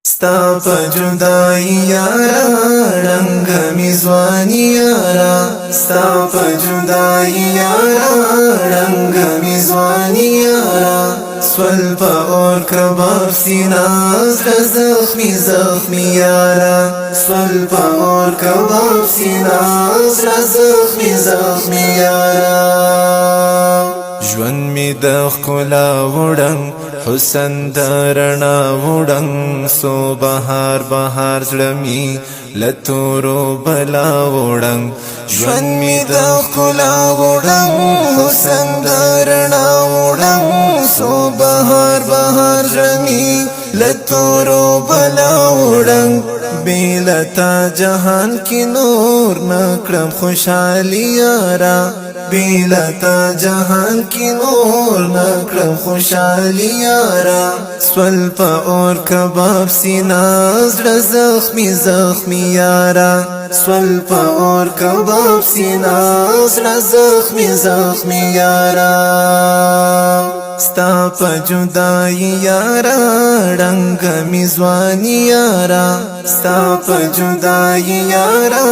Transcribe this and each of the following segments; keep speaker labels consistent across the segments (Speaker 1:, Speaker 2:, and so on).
Speaker 1: ستا پا جدائی یارا رنگ میزوانی یارا ستا پا جدائی یارا رنگ میزوانی یارا سول پا اور کباب سینا زخمی زخمی یارا سول پا اور کباب سینا زخمی زخمی یارا ژوند می د ښکلا وړنګ حسن د رڼا وړنګ سو بهار بهار زړه می له تورو بلا وړنګ ژوند می د ښکلا وړنګ حسن د رڼا وړنګ سو بهار بهار زړه می له تورو بلا وړنګ بیلتا جهان کی نور نکړم خوشحالي یارا بیلتا جهان کی نور نکړم خوشحالي یارا سول پا اور کباب سینا زړه زخمی زخمی یارا سول پا اور کباب سینا زړه زخمی زخمی یارا ستا پا جدائی یارا رنگ میزوانی یارا ستا پا جدائی یارا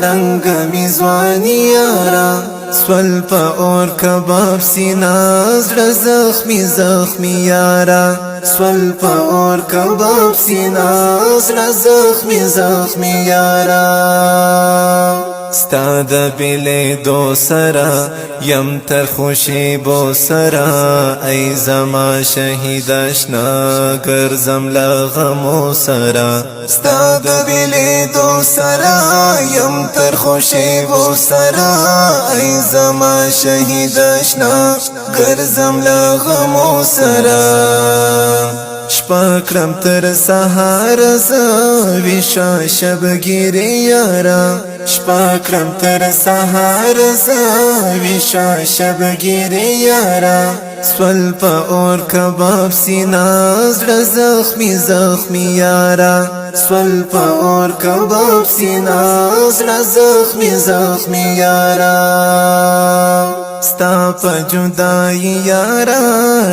Speaker 1: رنگ میزوانی یارا سول پا اور کباب سینا زړه زخمی زخمی یارا سول پا اور کباب سینا زړه زخمی زخمی یارا ستا د بیلې دو سرا یم تر خوشی بو سرا ای زما شهید اشنا ګرځم له غمو سرا ستا د بیلې دو سرا یم تر خوشی بو سرا ای زما شهید اشنا ګرځم له غمو سرا شپه کړم تر سهار ز ویشا شبګیری یارا شپه کړم تر سهار ز ویشا شبګیری یارا سول پا اور کباب سینا زړه زخمی زخمی یارا سول پا اور کباب سینا زړه زخمی زخمی یارا ستا پا جدائی یارا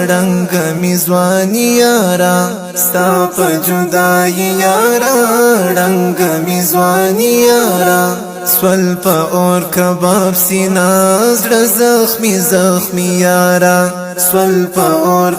Speaker 1: رنگ میزوانی یارا ستا پا جدائی یارا رنگ میزوانی یارا سول پا اور کباب سینا زړه زخمی زخمی یارا سول پا اور